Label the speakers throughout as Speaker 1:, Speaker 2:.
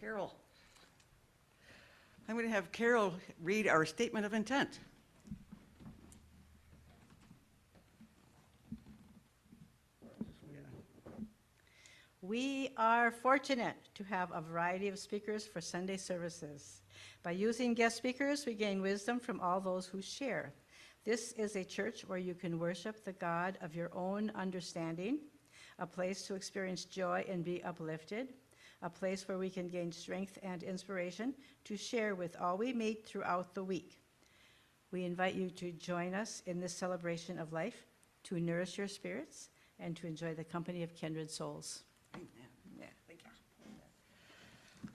Speaker 1: Carol. I'm going to have Carol read our statement of intent.
Speaker 2: We are fortunate to have a variety of speakers for Sunday services. By using guest speakers, we gain wisdom from all those who share. This is a church where you can worship the God of your own understanding, a place to experience joy and be uplifted, a place where we can gain strength and inspiration to share with all we meet throughout the week. We invite you to join us in this celebration of life, to nourish your spirits, and to enjoy the company of kindred souls.
Speaker 1: Amen. Yeah, thank you.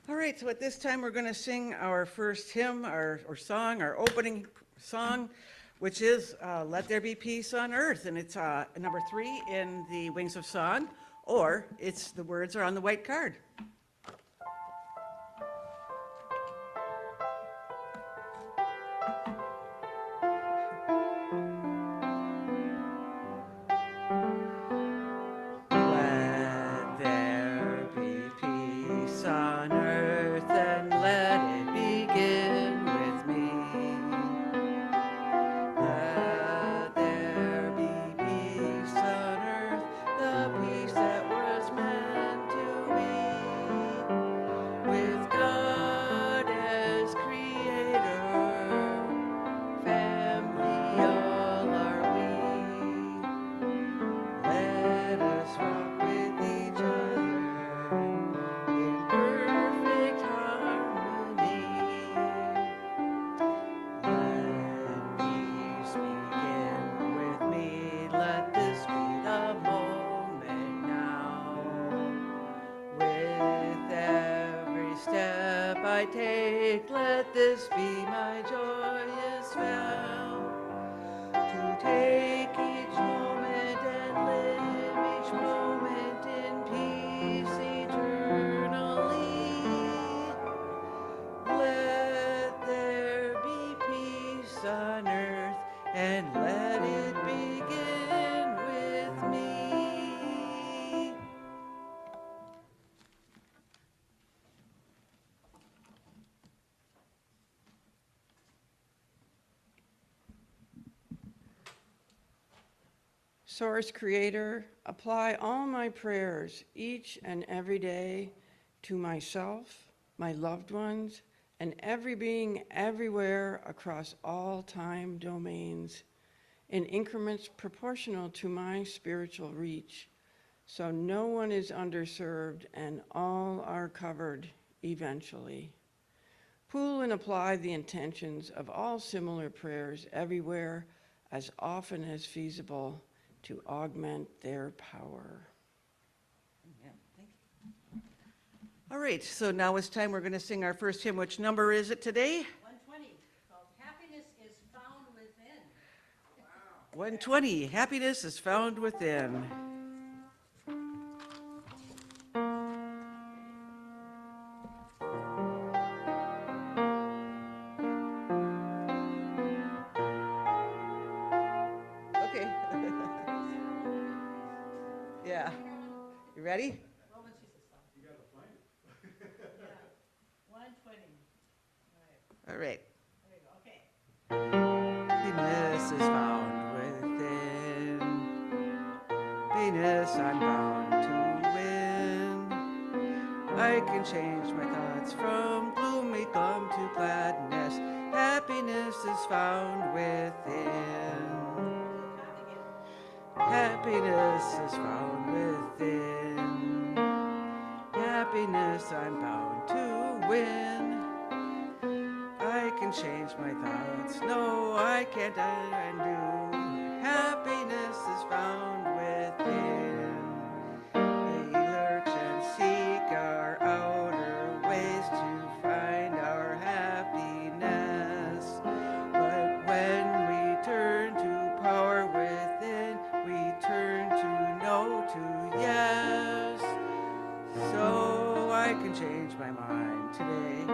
Speaker 1: All right, so at this time we're going to sing our first hymn, our song, our opening song, which is Let There Be Peace on Earth. And it's number 3 in the Wings of Song, or the words are on the white card.
Speaker 3: Source Creator, apply all my prayers each and every day to myself, my loved ones, and every being everywhere across all time domains in increments proportional to my spiritual reach, so no one is underserved and all are covered eventually. Pool and apply the intentions of all similar prayers everywhere as often as feasible to augment their power.
Speaker 1: Amen. Thank you. All right, so now it's time we're going to sing our first hymn. Which number is it today?
Speaker 2: 120, called Happiness is Found Within.
Speaker 1: Wow. 120, Happiness is Found Within. Okay. Yeah. You ready?
Speaker 4: You gotta find it.
Speaker 2: Yeah. 120.
Speaker 1: All right.
Speaker 2: There we go. Okay.
Speaker 1: Happiness is found within. Happiness I'm bound to win. I can change my thoughts from gloomy glum to gladness. Happiness is found within. Happiness is found within. Happiness I'm bound to win. I can change my thoughts, no, I can't undo. Happiness is found within. We lurch and seek our outer ways to find our happiness. But when we turn to power within, we turn to no to yes. So I can change my mind today.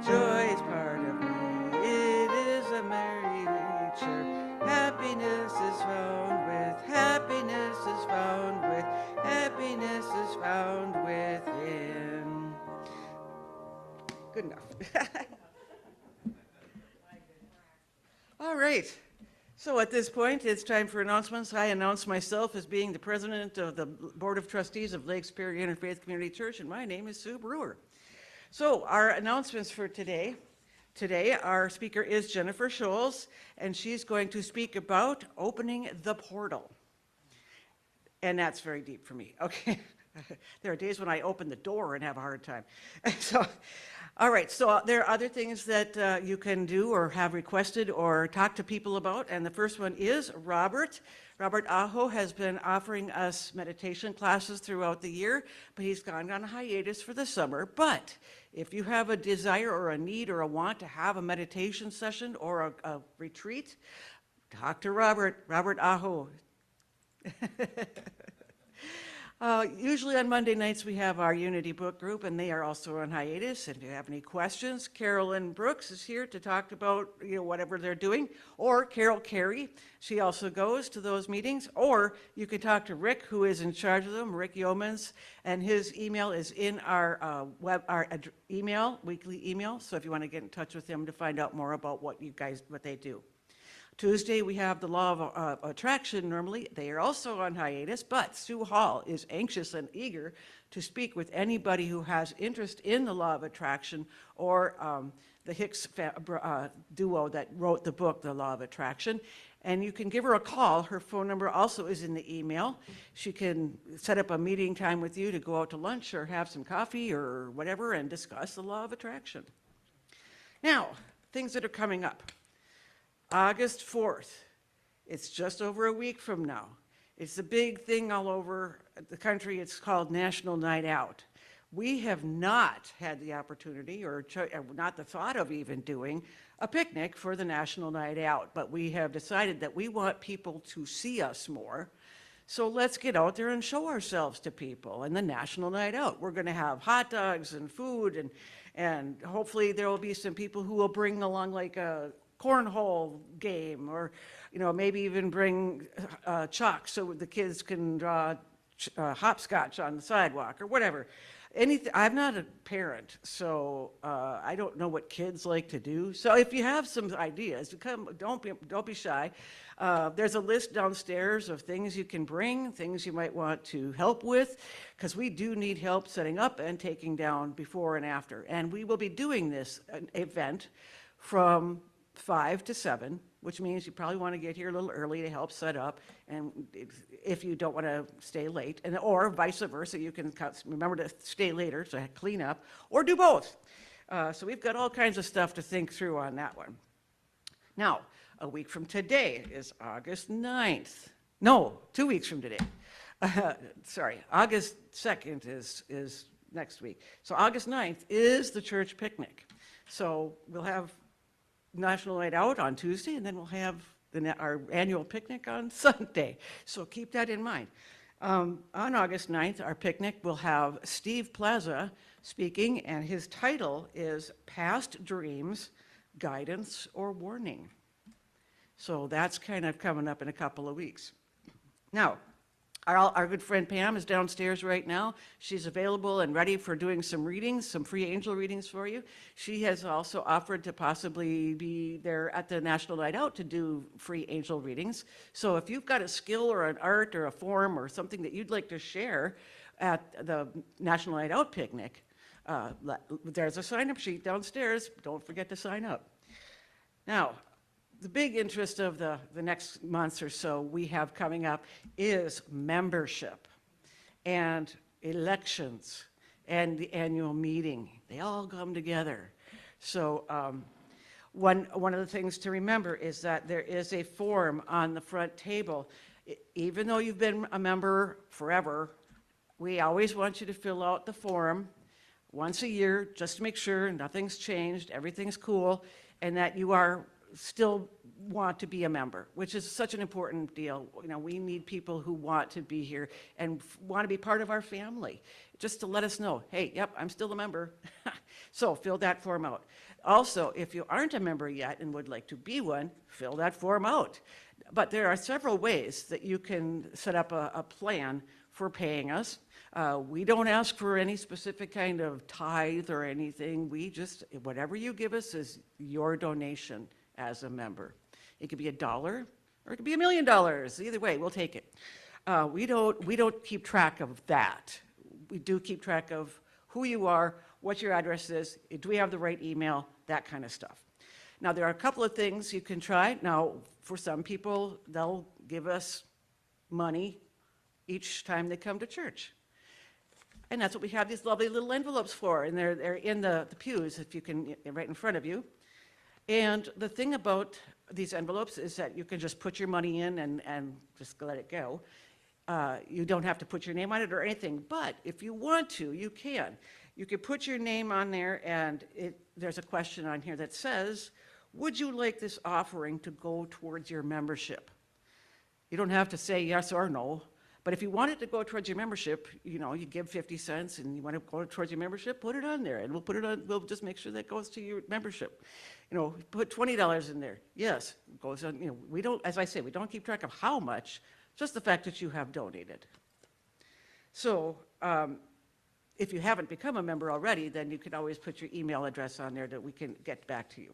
Speaker 1: Joy is part of me, it is a merry nature. Happiness is found right. So at this point, it's time for announcements. I announce myself as being the president of the Board of Trustees of Lake Superior Interfaith Community Church, and my name is Sue Brewer. So our announcements for today. Today, our speaker is Jennifer Shoals, and she's going to speak about opening the portal. And that's very deep for me, okay? There are days when I open the door and have a hard time. So, all right, so there are other things that you can do or have requested or talk to people about, and the first one is Robert. Robert Aho has been offering us meditation classes throughout the year, but he's gone on a hiatus for the summer. But if you have a desire or a need or a want to have a meditation session or a retreat, talk to Robert Aho. Usually on Monday nights we have our Unity book group, and they are also on hiatus. And if you have any questions, Carolyn Brooks is here to talk about whatever they're doing, or Carol Carey. She also goes to those meetings, or you can talk to Rick, who is in charge of them, Rick Yeomans, and his email is in our weekly email. So if you want to get in touch with him to find out more about what they do. Tuesday, we have the Law of Attraction normally. They are also on hiatus, but Sue Hall is anxious and eager to speak with anybody who has interest in the Law of Attraction or the Hicks duo that wrote the book, The Law of Attraction. And you can give her a call. Her phone number also is in the email. She can set up a meeting time with you to go out to lunch or have some coffee or whatever and discuss the Law of Attraction. Now, things that are coming up. August 4th, it's just over a week from now. It's a big thing all over the country. It's called National Night Out. We have not had the opportunity or not the thought of even doing a picnic for the National Night Out, but we have decided that we want people to see us more. So let's get out there and show ourselves to people. And the National Night Out, we're going to have hot dogs and food, and hopefully there will be some people who will bring along like a cornhole game, or maybe even bring chalk so the kids can draw hopscotch on the sidewalk or whatever. Anything. I'm not a parent, so I don't know what kids like to do. So if you have some ideas, don't be shy. There's a list downstairs of things you can bring, things you might want to help with, because we do need help setting up and taking down before and after. And we will be doing this event from 5 to 7, which means you probably want to get here a little early to help set up, and if you don't want to stay late, or vice versa, you can remember to stay later to clean up, or do both. So we've got all kinds of stuff to think through on that one. Now, a week from today is August 9th. No, 2 weeks from today. Sorry, August 2nd is next week. So August 9th is the church picnic. So we'll have National Night Out on Tuesday, and then we'll have our annual picnic on Sunday. So keep that in mind. On August 9th, our picnic will have Steve Plaza speaking, and his title is Past Dreams, Guidance, or Warning. So that's kind of coming up in a couple of weeks. Now, our good friend Pam is downstairs right now. She's available and ready for doing some readings, some free angel readings for you. She has also offered to possibly be there at the National Night Out to do free angel readings. So if you've got a skill or an art or a form or something that you'd like to share at the National Night Out picnic, there's a sign-up sheet downstairs. Don't forget to sign up. Now, the big interest of the next months or so we have coming up is membership and elections and the annual meeting. They all come together. So one of the things to remember is that there is a form on the front table. Even though you've been a member forever, we always want you to fill out the form once a year just to make sure nothing's changed, everything's cool, and that you are still want to be a member, which is such an important deal. We need people who want to be here and want to be part of our family, just to let us know, hey, yep, I'm still a member. So fill that form out. Also, if you aren't a member yet and would like to be one, fill that form out. But there are several ways that you can set up a plan for paying us. We don't ask for any specific kind of tithe or anything. We just, whatever you give us is your donation as a member. It could be $1, or it could be $1 million. Either way, we'll take it. We don't keep track of that. We do keep track of who you are, what your address is, do we have the right email, that kind of stuff. Now, there are a couple of things you can try. Now, for some people, they'll give us money each time they come to church. And that's what we have these lovely little envelopes for, and they're in the pews, if you can, right in front of you. And the thing about these envelopes is that you can just put your money in and just let it go. You don't have to put your name on it or anything, but if you want to, you can. You can put your name on there, and there's a question on here that says, would you like this offering to go towards your membership? You don't have to say yes or no, but if you want it to go towards your membership, you give 50 cents and you want to go towards your membership, put it on there, and we'll put it on, we'll just make sure that goes to your membership. Put $20 in there. Yes, it goes on, we don't, as I say, we don't keep track of how much, just the fact that you have donated. So, if you haven't become a member already, then you can always put your email address on there that we can get back to you.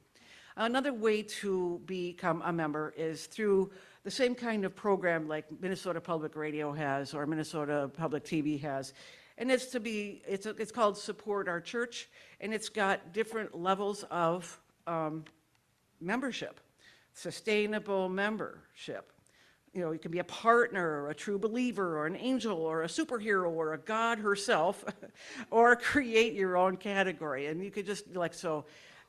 Speaker 1: Another way to become a member is through the same kind of program like Minnesota Public Radio has or Minnesota Public TV has. And it's called Support Our Church, and it's got different levels of membership. Sustainable membership. You can be a partner, or a true believer, or an angel, or a superhero, or a God herself, or create your own category. And you could just,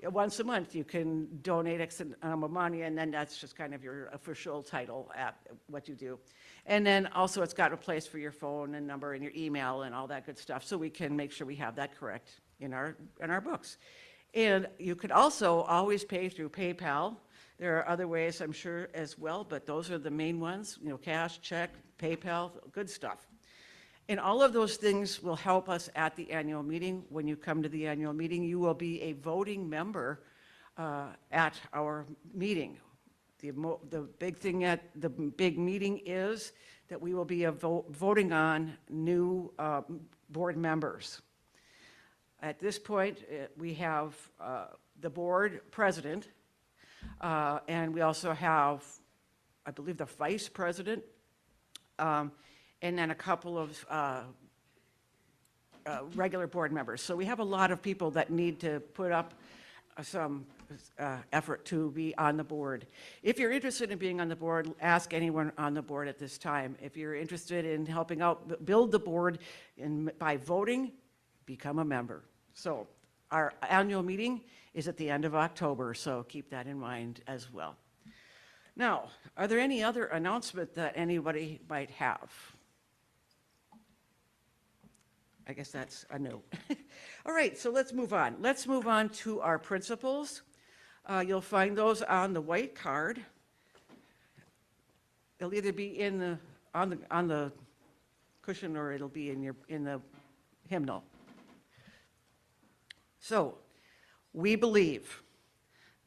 Speaker 1: once a month you can donate X amount of money, and then that's just kind of your official title at what you do. And then also it's got a place for your phone and number and your email and all that good stuff, so we can make sure we have that correct in our books. And you could also always pay through PayPal. There are other ways, I'm sure, as well, but those are the main ones, cash, check, PayPal, good stuff. And all of those things will help us at the annual meeting. When you come to the annual meeting, you will be a voting member at our meeting. The big thing at the big meeting is that we will be voting on new board members. At this point, we have the board president, and we also have, I believe, the vice president, and then a couple of regular board members. So we have a lot of people that need to put up some effort to be on the board. If you're interested in being on the board, ask anyone on the board at this time. If you're interested in helping out build the board by voting, become a member. So our annual meeting is at the end of October, so keep that in mind as well. Now, are there any other announcement that anybody might have? I guess that's a no. All right, so let's move on. Let's move on to our principles. You'll find those on the white card. It'll either be on the cushion or it'll be in the hymnal. So, we believe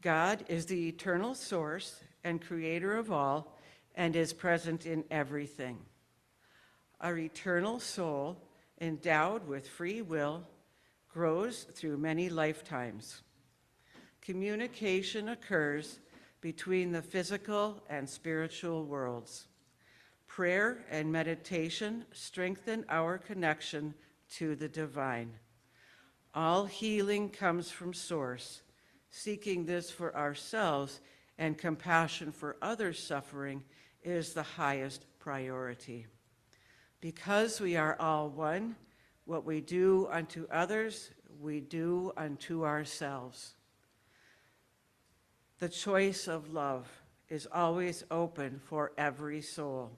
Speaker 1: God is the eternal source and creator of all and is present in everything. Our eternal soul, endowed with free will, grows through many lifetimes. Communication occurs between the physical and spiritual worlds. Prayer and meditation strengthen our connection to the divine. All healing comes from Source. Seeking this for ourselves and compassion for others' suffering is the highest priority. Because we are all one, what we do unto others, we do unto ourselves. The choice of love is always open for every soul.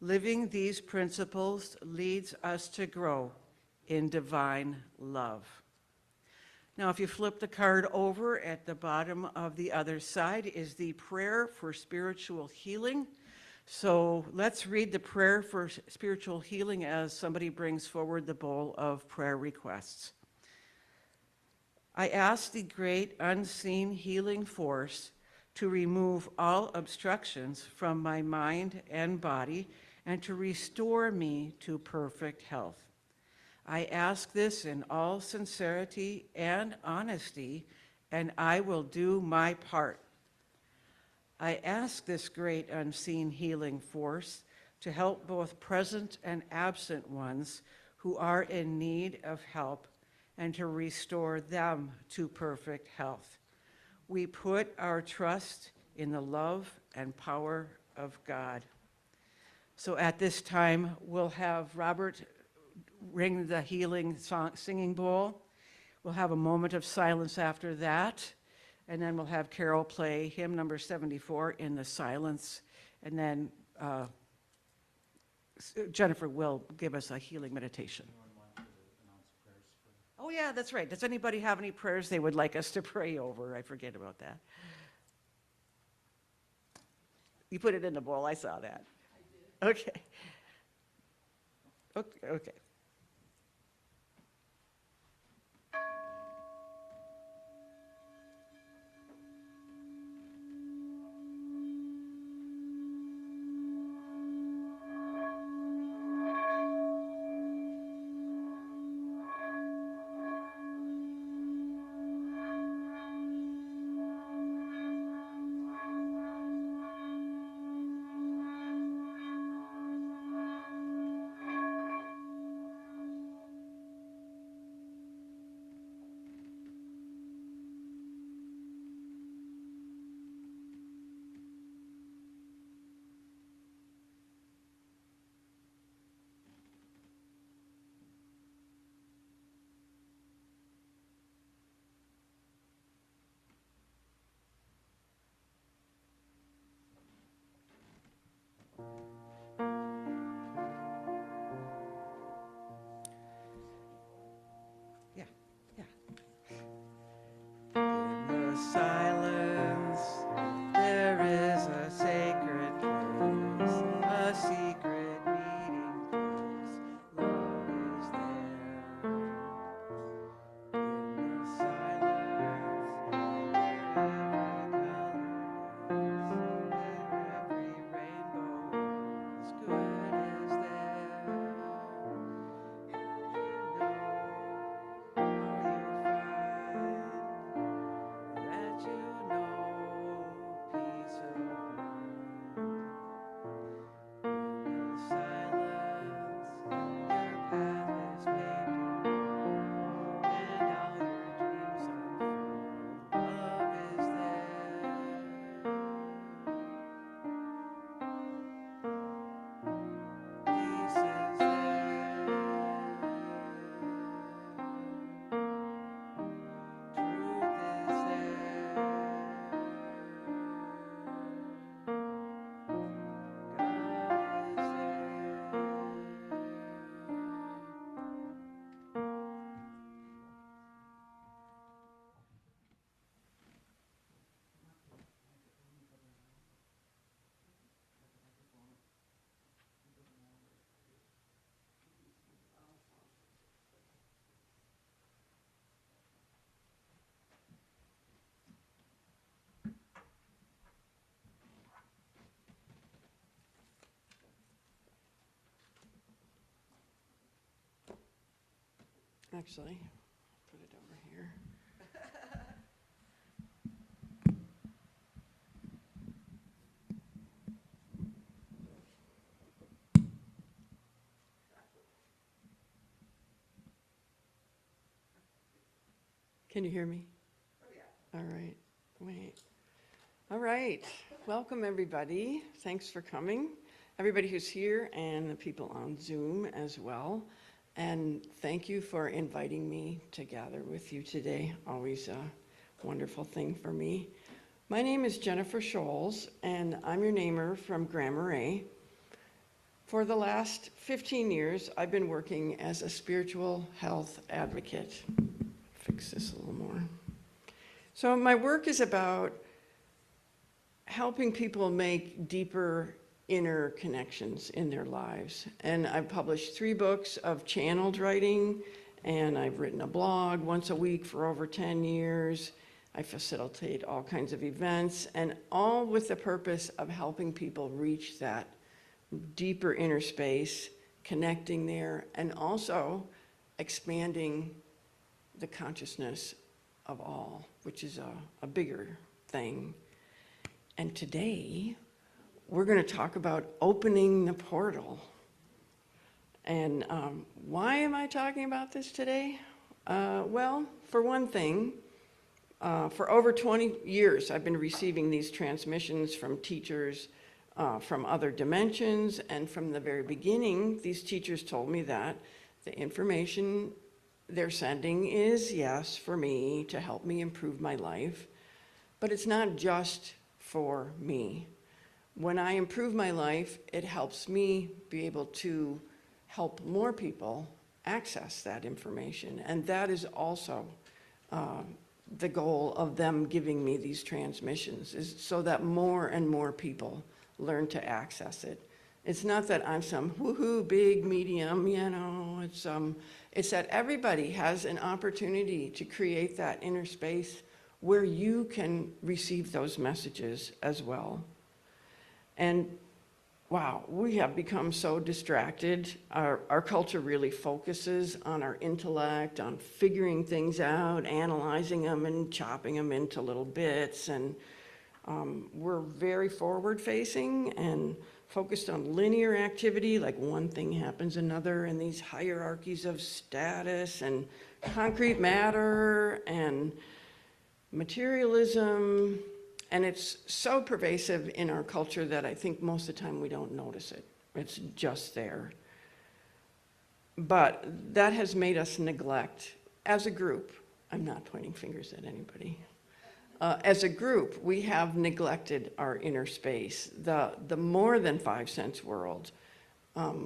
Speaker 1: Living these principles leads us to grow in divine love. Now, if you flip the card over, at the bottom of the other side is the prayer for spiritual healing. So let's read the prayer for spiritual healing as somebody brings forward the bowl of prayer requests. I ask the great unseen healing force to remove all obstructions from my mind and body and to restore me to perfect health. I ask this in all sincerity and honesty, and I will do my part. I ask this great unseen healing force to help both present and absent ones who are in need of help and to restore them to perfect health. We put our trust in the love and power of God. So at this time, we'll have Robert ring the healing singing bowl. We'll have a moment of silence after that, and then we'll have Carol play hymn number 74 in the silence, and then Jennifer will give us a healing meditation. Oh yeah, that's right. Does anybody have any prayers they would like us to pray over? I forget about that. You put it in the bowl, I saw that. I did. Okay. Okay. In the silence, there is a sacred place, a secret meeting place. Love is there. In the silence, where every color is, where every rainbow is, good is there. That you know peace of mind. In the silence, your path is paved, and all your dreams unfold. Love is there. Peace is there. Truth is there. God is
Speaker 3: Actually, put it over here. Can you hear me?
Speaker 1: Oh, yeah.
Speaker 3: All right, wait. All right, welcome everybody. Thanks for coming. Everybody who's here and the people on Zoom as well. And thank you for inviting me to gather with you today. Always a wonderful thing for me. My name is Jennifer Shoals, and I'm your namer from Grand Marais. For the last 15 years, I've been working as a spiritual health advocate. Fix this a little more. So my work is about helping people make deeper inner connections in their lives. And I've published 3 books of channeled writing, and I've written a blog once a week for over 10 years. I facilitate all kinds of events, and all with the purpose of helping people reach that deeper inner space, connecting there, and also expanding the consciousness of all, which is a bigger thing. And today, we're going to talk about opening the portal. And why am I talking about this today? Well, for one thing, for over 20 years, I've been receiving these transmissions from teachers from other dimensions, and from the very beginning, these teachers told me that the information they're sending is, yes, for me, to help me improve my life, but it's not just for me. When I improve my life, it helps me be able to help more people access that information, and that is also the goal of them giving me these transmissions, is so that more and more people learn to access it. It's not that I'm some woohoo big medium, you know, it's that everybody has an opportunity to create that inner space where you can receive those messages as well. And wow, we have become so distracted. Our culture really focuses on our intellect, on figuring things out, analyzing them and chopping them into little bits. And we're very forward-facing and focused on linear activity, like one thing happens another, and these hierarchies of status and concrete matter and materialism. And it's so pervasive in our culture that I think most of the time we don't notice it. It's just there. But that has made us neglect, as a group, I'm not pointing fingers at anybody. As a group, we have neglected our inner space, the more than five sense world.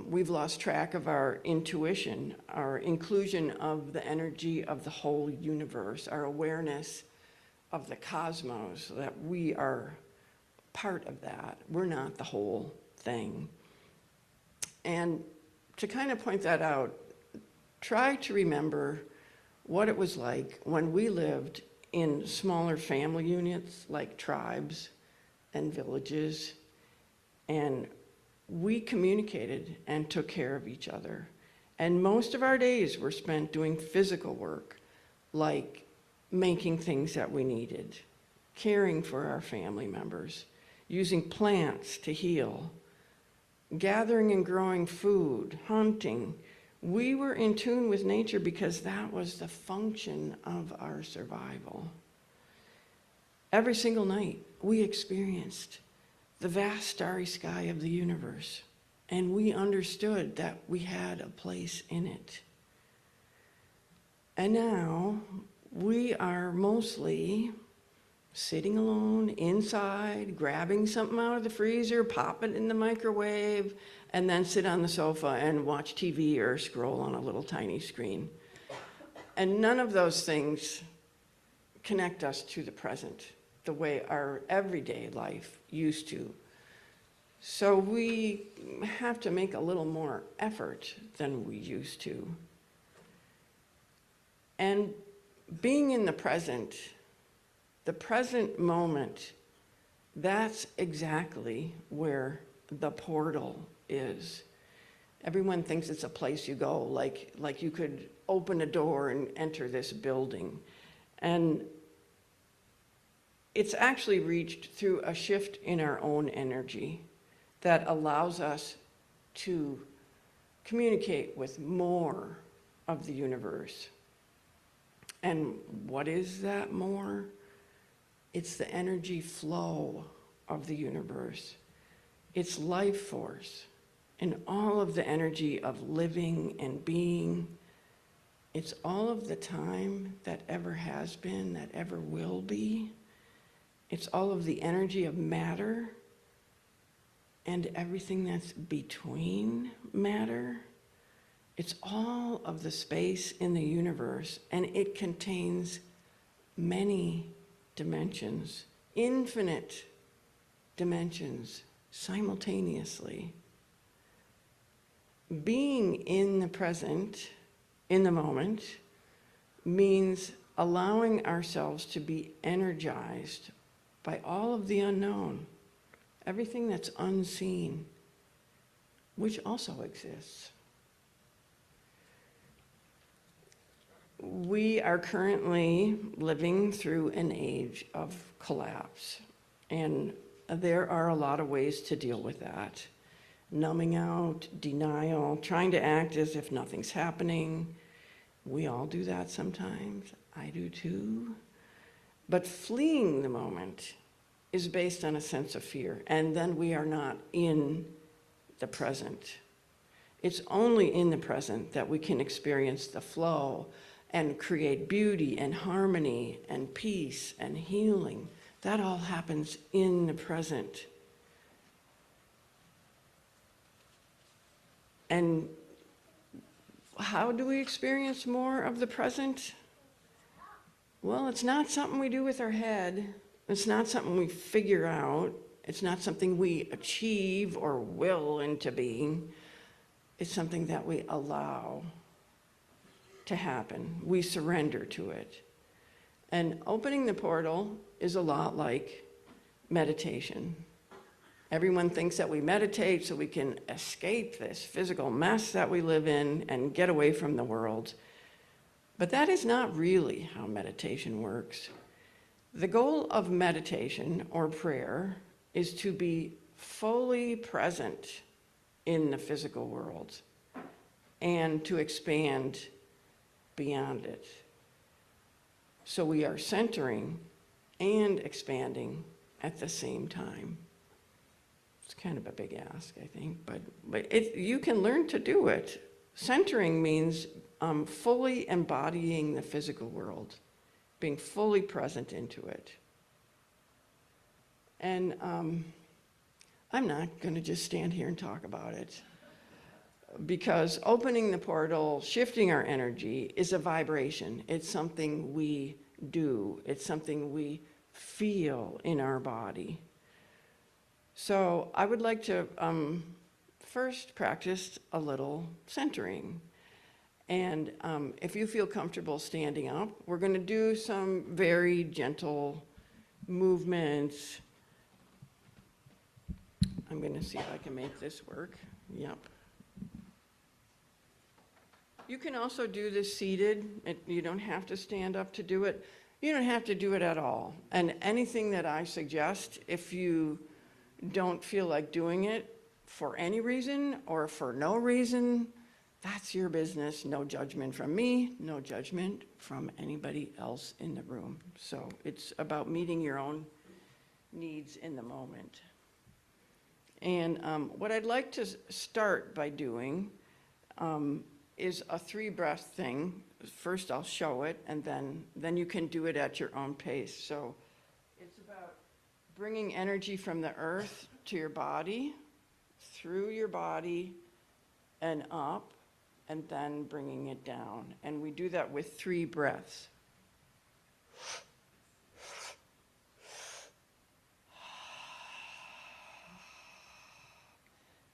Speaker 3: We've lost track of our intuition, our inclusion of the energy of the whole universe, our awareness of the cosmos, that we are part of that. We're not the whole thing. And to kind of point that out, try to remember what it was like when we lived in smaller family units like tribes and villages, and we communicated and took care of each other. And most of our days were spent doing physical work, like making things that we needed, caring for our family members, using plants to heal, gathering and growing food, hunting. We were in tune with nature because that was the function of our survival. Every single night, we experienced the vast starry sky of the universe, and we understood that we had a place in it. And now, we are mostly sitting alone inside, grabbing something out of the freezer, pop it in the microwave, and then sit on the sofa and watch TV or scroll on a little tiny screen. And none of those things connect us to the present the way our everyday life used to. So we have to make a little more effort than we used to. And being in the present moment, that's exactly where the portal is. Everyone thinks it's a place you go, like you could open a door and enter this building. And it's actually reached through a shift in our own energy that allows us to communicate with more of the universe. And what is that more? It's the energy flow of the universe. It's life force and all of the energy of living and being. It's all of the time that ever has been, that ever will be. It's all of the energy of matter and everything that's between matter. It's all of the space in the universe, and it contains many dimensions, infinite dimensions simultaneously. Being in the present, in the moment, means allowing ourselves to be energized by all of the unknown, everything that's unseen, which also exists. We are currently living through an age of collapse, and there are a lot of ways to deal with that. Numbing out, denial, trying to act as if nothing's happening. We all do that sometimes. I do too. But fleeing the moment is based on a sense of fear, and then we are not in the present. It's only in the present that we can experience the flow and create beauty and harmony and peace and healing. That all happens in the present. And how do we experience more of the present? Well, it's not something we do with our head. It's not something we figure out. It's not something we achieve or will into being. It's something that we allow to happen. We surrender to it. And opening the portal is a lot like meditation. Everyone thinks that we meditate so we can escape this physical mess that we live in and get away from the world. But that is not really how meditation works. The goal of meditation or prayer is to be fully present in the physical world and to expand beyond it. So we are centering and expanding at the same time. It's kind of a big ask, I think, but you can learn to do it. Centering means fully embodying the physical world, being fully present into it. And I'm not going to just stand here and talk about it, because opening the portal, shifting our energy is a vibration. It's something we do. It's something we feel in our body. So I would like to first practice a little centering. And if you feel comfortable standing up, we're going to do some very gentle movements. I'm going to see if I can make this work. Yep. You can also do this seated. You don't have to stand up to do it. You don't have to do it at all. And anything that I suggest, if you don't feel like doing it for any reason or for no reason, that's your business. No judgment from me, no judgment from anybody else in the room. So it's about meeting your own needs in the moment. And what I'd like to start by doing is a 3-breath thing. First I'll show it, and then you can do it at your own pace. So it's about bringing energy from the earth to your body, through your body, and up, and then bringing it down. And we do that with 3 breaths.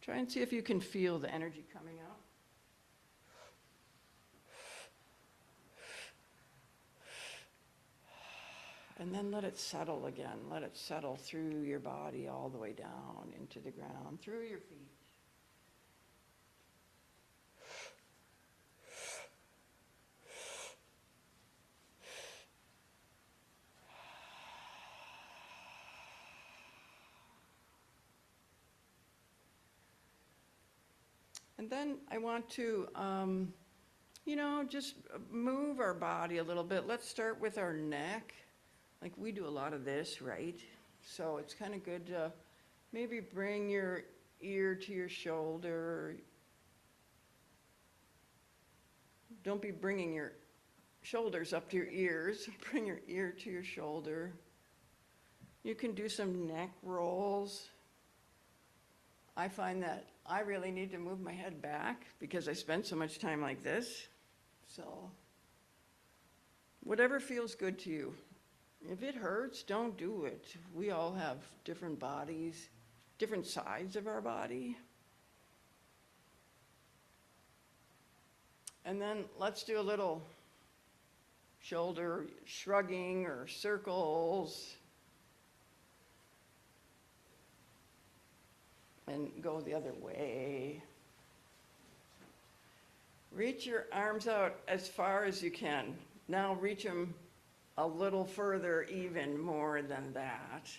Speaker 3: Try and see if you can feel the energy coming up. And then let it settle again. Let it settle through your body all the way down into the ground, through your feet. And then I want to, just move our body a little bit. Let's start with our neck. Like we do a lot of this, right? So it's kind of good to maybe bring your ear to your shoulder. Don't be bringing your shoulders up to your ears. Bring your ear to your shoulder. You can do some neck rolls. I find that I really need to move my head back because I spend so much time like this. So whatever feels good to you. If it hurts, don't do it. We all have different bodies, different sides of our body. And then let's do a little shoulder shrugging or circles. And go the other way. Reach your arms out as far as you can. Now reach them a little further, even more than that.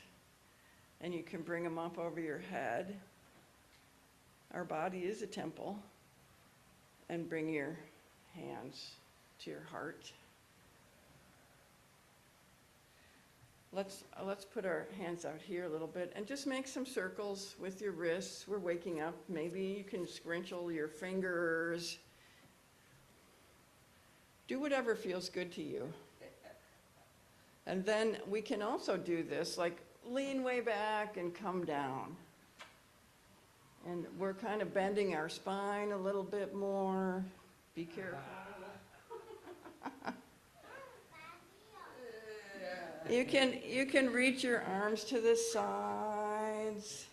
Speaker 3: And you can bring them up over your head. Our body is a temple. And bring your hands to your heart. Let's put our hands out here a little bit and just make some circles with your wrists. We're waking up. Maybe you can scrunchel your fingers. Do whatever feels good to you. And then we can also do this, like lean way back and come down. And we're kind of bending our spine a little bit more. Be careful. You can reach your arms to the sides.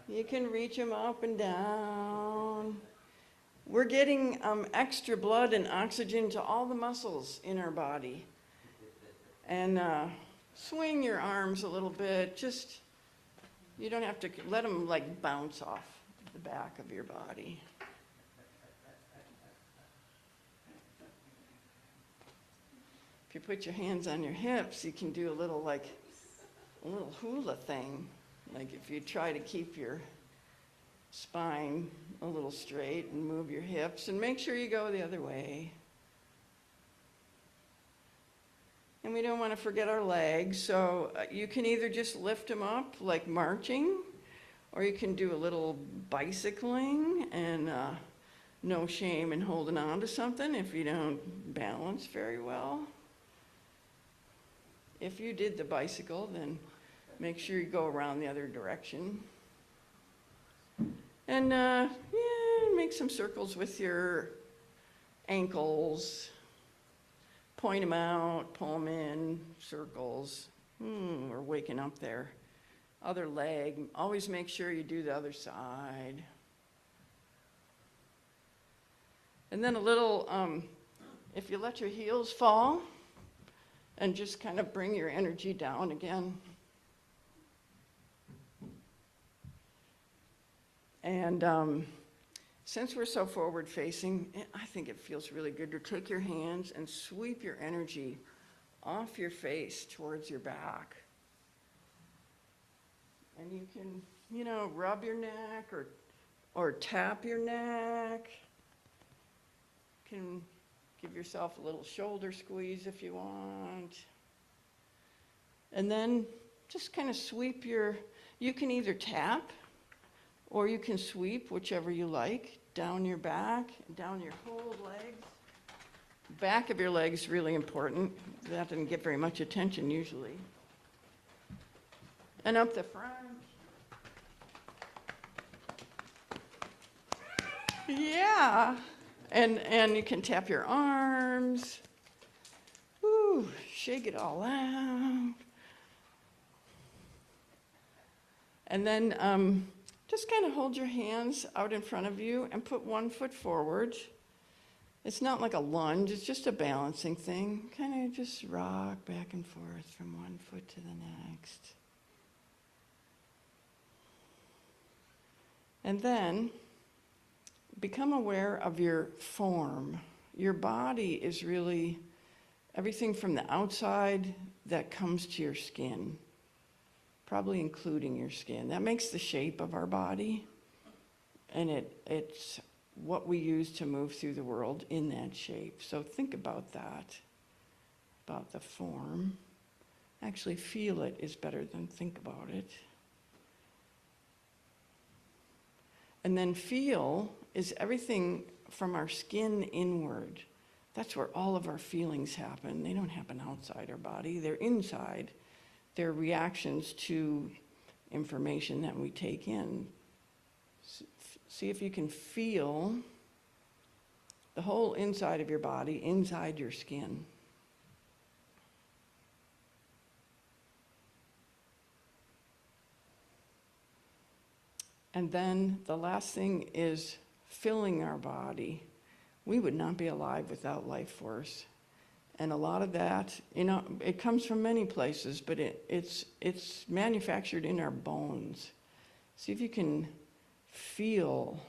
Speaker 3: You can reach them up and down. We're getting extra blood and oxygen to all the muscles in our body. And swing your arms a little bit. Just, you don't have to let them like bounce off the back of your body. If you put your hands on your hips, you can do a little hula thing. Like if you try to keep your spine a little straight and move your hips and make sure you go the other way. And we don't want to forget our legs, so you can either just lift them up like marching, or you can do a little bicycling, and no shame in holding on to something if you don't balance very well. If you did the bicycle, then make sure you go around the other direction. And make some circles with your ankles. Point them out, pull them in, circles. We're waking up there. Other leg, always make sure you do the other side. And then a little, if you let your heels fall, and just kind of bring your energy down again. And since we're so forward facing, I think it feels really good to take your hands and sweep your energy off your face towards your back. And you can, rub your neck or tap your neck. You can give yourself a little shoulder squeeze if you want. And then just kind of sweep you can either tap or you can sweep, whichever you like, down your back, down your whole legs. Back of your legs is really important. That doesn't get very much attention usually. And up the front. Yeah. And you can tap your arms. Woo, shake it all out. And then just kind of hold your hands out in front of you and put one foot forward. It's not like a lunge, it's just a balancing thing. Kind of just rock back and forth from one foot to the next. And then become aware of your form. Your body is really everything from the outside that comes to your skin, probably including your skin. That makes the shape of our body, and it's what we use to move through the world in that shape. So think about that, about the form. Actually feel it is better than think about it. And then feel is everything from our skin inward. That's where all of our feelings happen. They don't happen outside our body, they're inside. They're reactions to information that we take in. See if you can feel the whole inside of your body, inside your skin. And then the last thing is filling our body. We would not be alive without life force. And a lot of that, it comes from many places, but it's manufactured in our bones. See if you can feel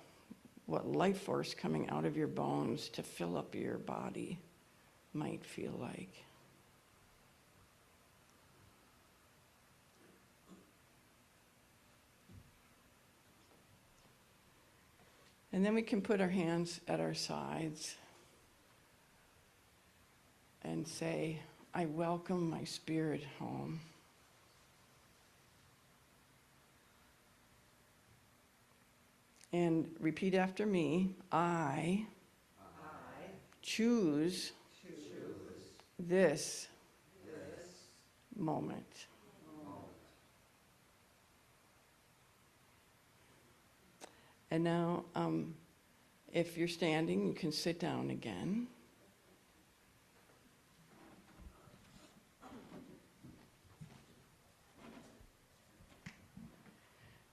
Speaker 3: what life force coming out of your bones to fill up your body might feel like. And then we can put our hands at our sides and say, I welcome my spirit home. And repeat after me, I choose this moment. And now, if you're standing, you can sit down again.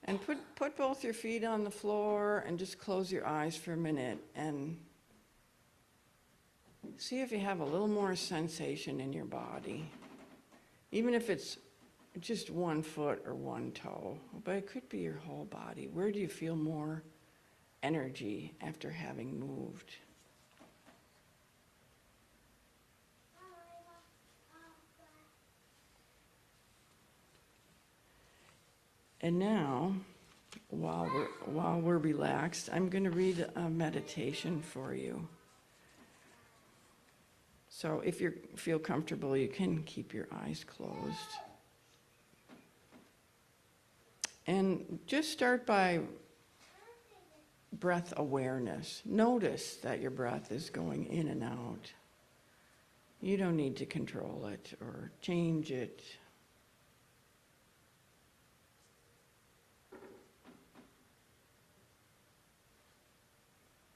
Speaker 3: And put both your feet on the floor and just close your eyes for a minute and see if you have a little more sensation in your body. Even if it's just 1 foot or 1 toe, but it could be your whole body. Where do you feel more energy after having moved? And now, while we're relaxed, I'm going to read a meditation for you. So if you feel comfortable, you can keep your eyes closed. And just start by breath awareness. Notice that your breath is going in and out. You don't need to control it or change it.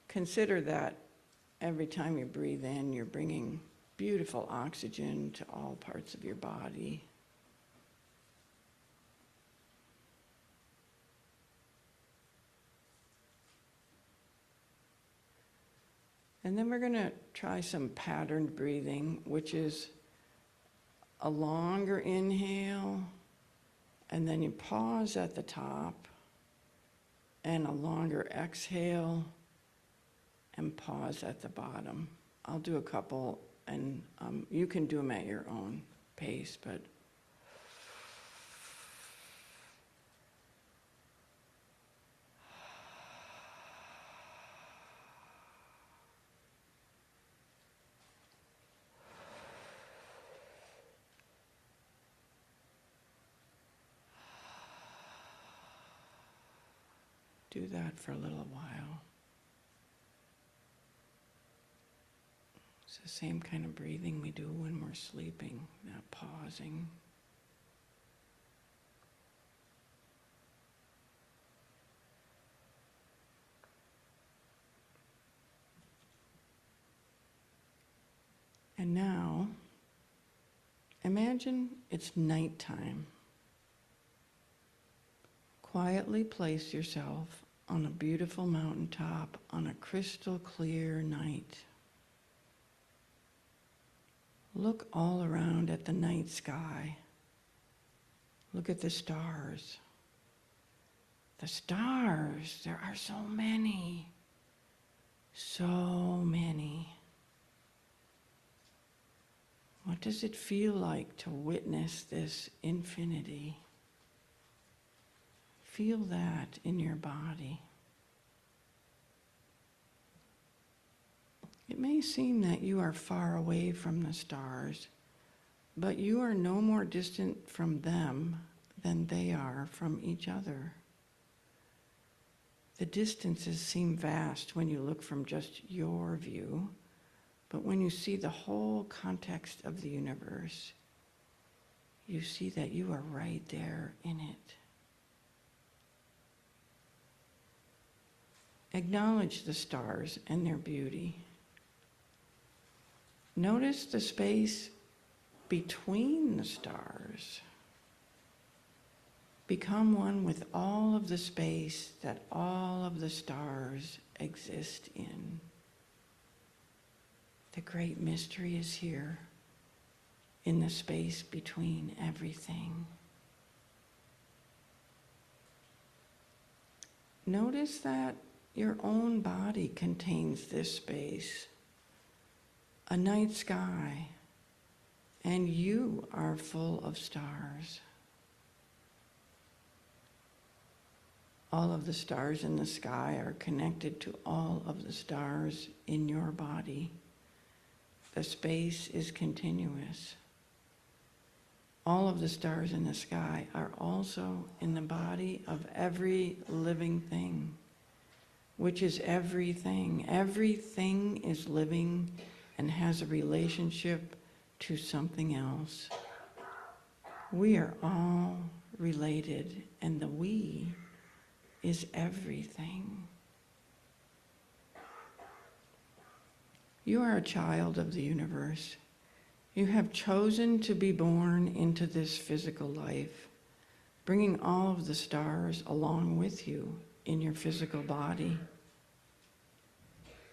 Speaker 3: Consider that every time you breathe in, you're bringing beautiful oxygen to all parts of your body. And then we're going to try some patterned breathing, which is a longer inhale, and then you pause at the top, and a longer exhale, and pause at the bottom. I'll do a couple, and you can do them at your own pace, but do that for a little while. It's the same kind of breathing we do when we're sleeping, not pausing. And now, imagine it's nighttime. Quietly place yourself on a beautiful mountaintop on a crystal clear night. Look all around at the night sky. Look at the stars. The stars, there are so many. So many. What does it feel like to witness this infinity? Feel that in your body. It may seem that you are far away from the stars, but you are no more distant from them than they are from each other. The distances seem vast when you look from just your view, but when you see the whole context of the universe, you see that you are right there in it. Acknowledge the stars and their beauty. Notice the space between the stars. Become one with all of the space that all of the stars exist in. The great mystery is here, in the space between everything. Notice that your own body contains this space, a night sky, and you are full of stars. All of the stars in the sky are connected to all of the stars in your body. The space is continuous. All of the stars in the sky are also in the body of every living thing, which is everything. Everything is living and has a relationship to something else. We are all related, and the we is everything. You are a child of the universe. You have chosen to be born into this physical life, bringing all of the stars along with you in your physical body.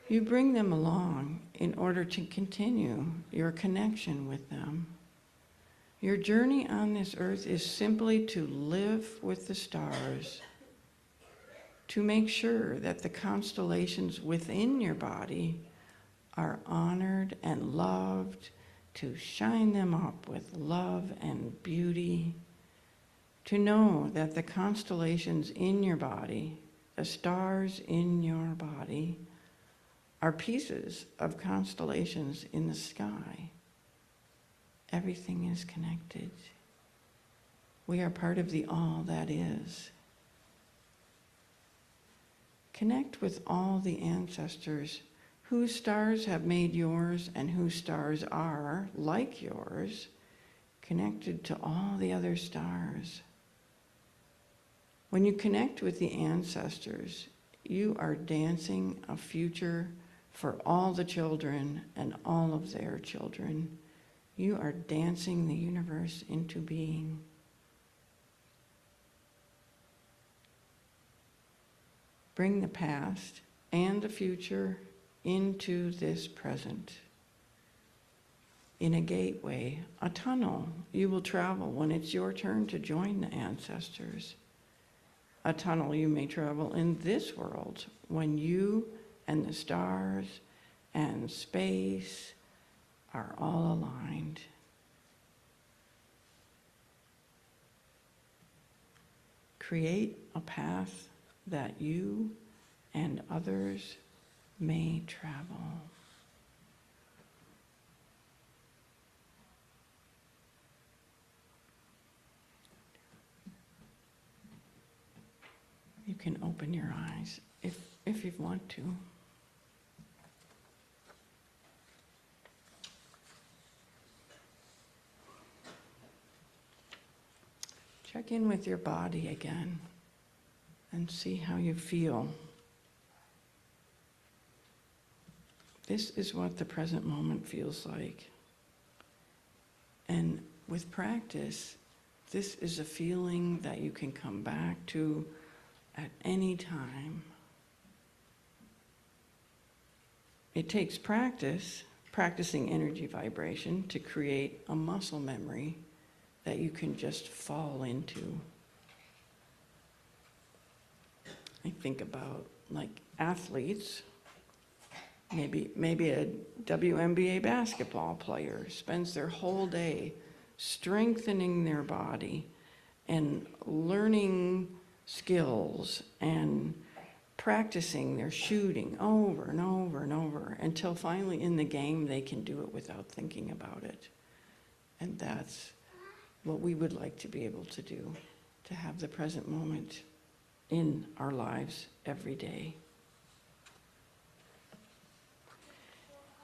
Speaker 3: You bring them along in order to continue your connection with them. Your journey on this earth is simply to live with the stars, to make sure that the constellations within your body are honored and loved, to shine them up with love and beauty, to know that the constellations in your body, the stars in your body, are pieces of constellations in the sky. Everything is connected. We are part of the all that is. Connect with all the ancestors whose stars have made yours and whose stars are, like yours, connected to all the other stars. When you connect with the ancestors, you are dancing a future for all the children and all of their children. You are dancing the universe into being. Bring the past and the future into this present. In a gateway, a tunnel, you will travel when it's your turn to join the ancestors. A tunnel you may travel in this world when you and the stars and space are all aligned. Create a path that you and others may travel. You can open your eyes if you want to. Check in with your body again and see how you feel. This is what the present moment feels like. And with practice, this is a feeling that you can come back to at any time. It takes practice, practicing energy vibration, to create a muscle memory that you can just fall into. I think about like athletes, maybe a WNBA basketball player spends their whole day strengthening their body and learning skills and practicing their shooting over and over and over until finally in the game they can do it without thinking about it. And that's what we would like to be able to do, to have the present moment in our lives every day.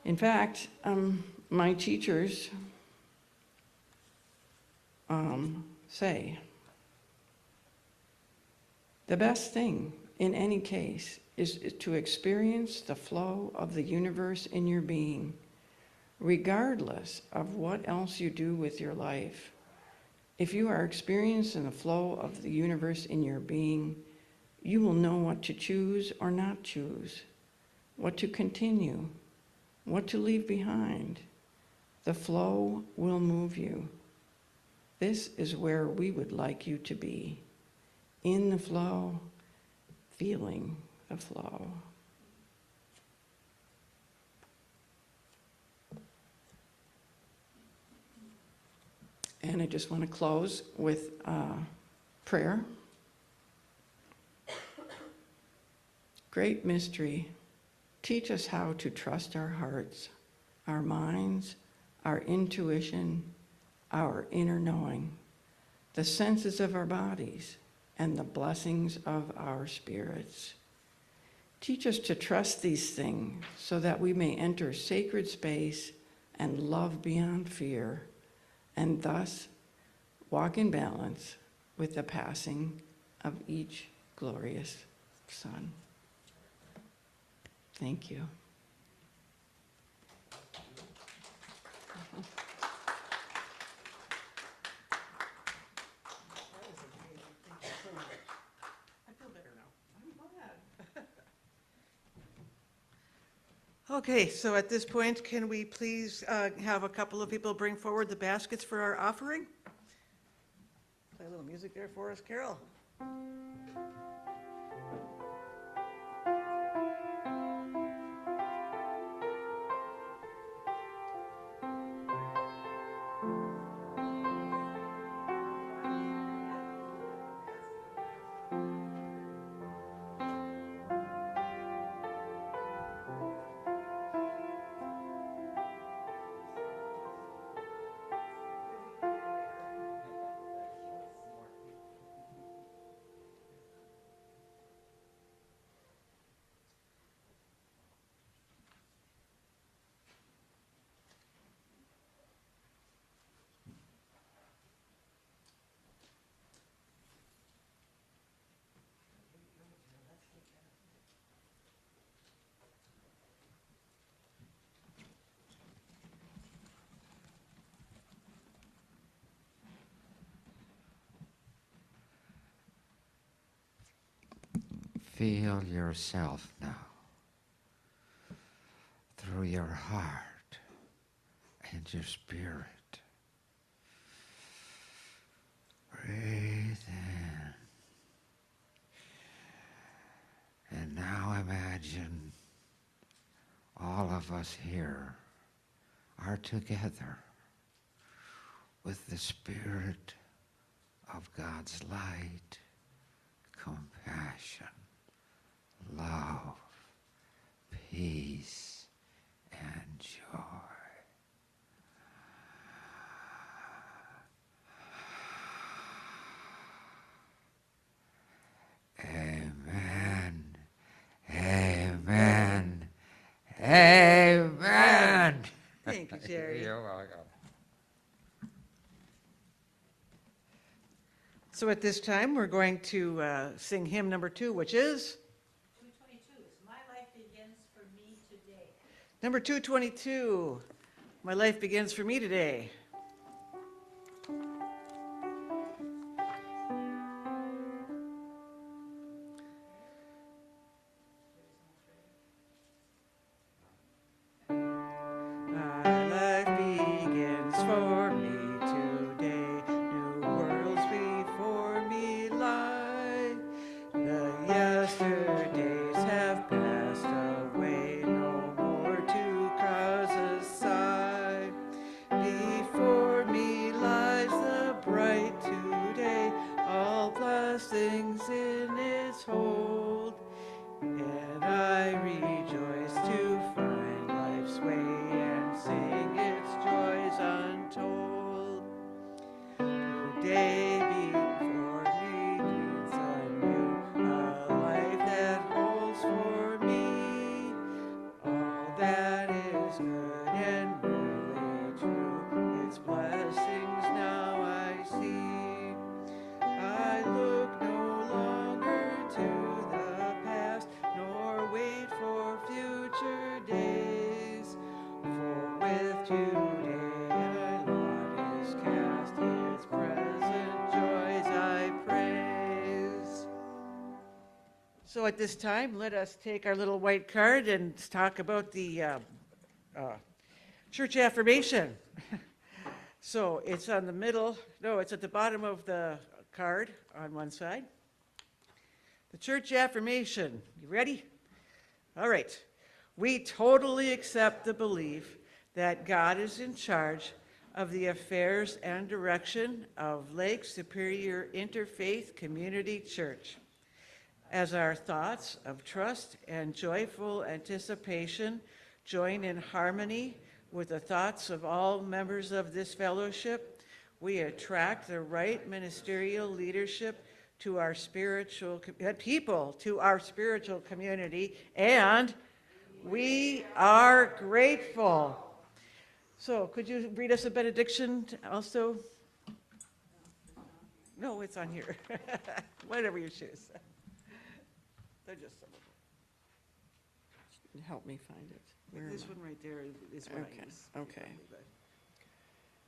Speaker 3: In fact, my teachers say the best thing in any case is to experience the flow of the universe in your being, regardless of what else you do with your life. If you are experiencing the flow of the universe in your being, you will know what to choose or not choose, what to continue, what to leave behind. The flow will move you. This is where we would like you to be, in the flow, feeling the flow. And I just want to close with prayer. Great mystery, teach us how to trust our hearts, our minds, our intuition, our inner knowing, the senses of our bodies, and the blessings of our spirits. Teach us to trust these things so that we may enter sacred space and love beyond fear, and thus walk in balance with the passing of each glorious sun. Thank you.
Speaker 1: I feel better now. Okay, so at this point, can we please have a couple of people bring forward the baskets for our offering? Play a little music there for us, Carol.
Speaker 5: Feel yourself now through your heart and your spirit. Breathe in. And now imagine all of us here are together with the Spirit of God's light, compassion, love, peace, and joy. Amen. Amen. Amen.
Speaker 1: Thank you, Jerry.
Speaker 5: You're welcome.
Speaker 1: So at this time, we're going to sing hymn number 2, which is?
Speaker 2: 222, My Life Begins for Me Today.
Speaker 1: Number 222, My Life Begins for Me Today. My life begins for me today, new worlds before me lie. The yesterdays have passed away, no more to cause a sigh. Before me lies the bright today, all blessings in its hold. And I rejoice to find life's way and sing its joys untold. Today before me breathes anew a life that holds for me all that is good and really true. Its blessings now I see. I look no longer to the past, nor wait for future days. For with today my lot is cast, its present joys I praise. So at this time, let us take our little white card and talk about the church affirmation. So it's on the middle, no, it's at the bottom of the card on one side. The church affirmation, you ready? All right. We totally accept the belief that God is in charge of the affairs and direction of Lake Superior Interfaith Community Church. as our thoughts of trust and joyful anticipation join in harmony with the thoughts of all members of this fellowship, we attract the right ministerial leadership to our spiritual people, to our spiritual community, and we are grateful. So could you read us a benediction also? No, it's on here. Whatever you choose. They're just some of them.
Speaker 3: Help me find it. Where am
Speaker 1: This
Speaker 3: I?
Speaker 1: one right there is what
Speaker 3: Okay,
Speaker 1: I use.
Speaker 3: okay.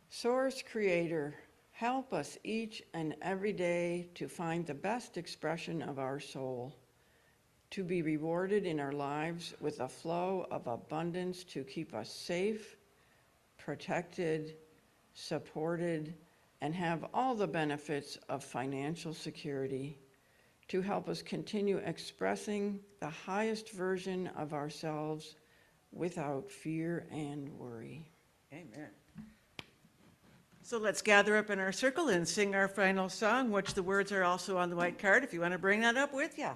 Speaker 3: Source Creator, help us each and every day to find the best expression of our soul, to be rewarded in our lives with a flow of abundance to keep us safe, protected, supported, and have all the benefits of financial security, to help us continue expressing the highest version of ourselves without fear and worry.
Speaker 1: Amen. So let's gather up in our circle and sing our final song, which the words are also on the white card if you want to bring that up with you.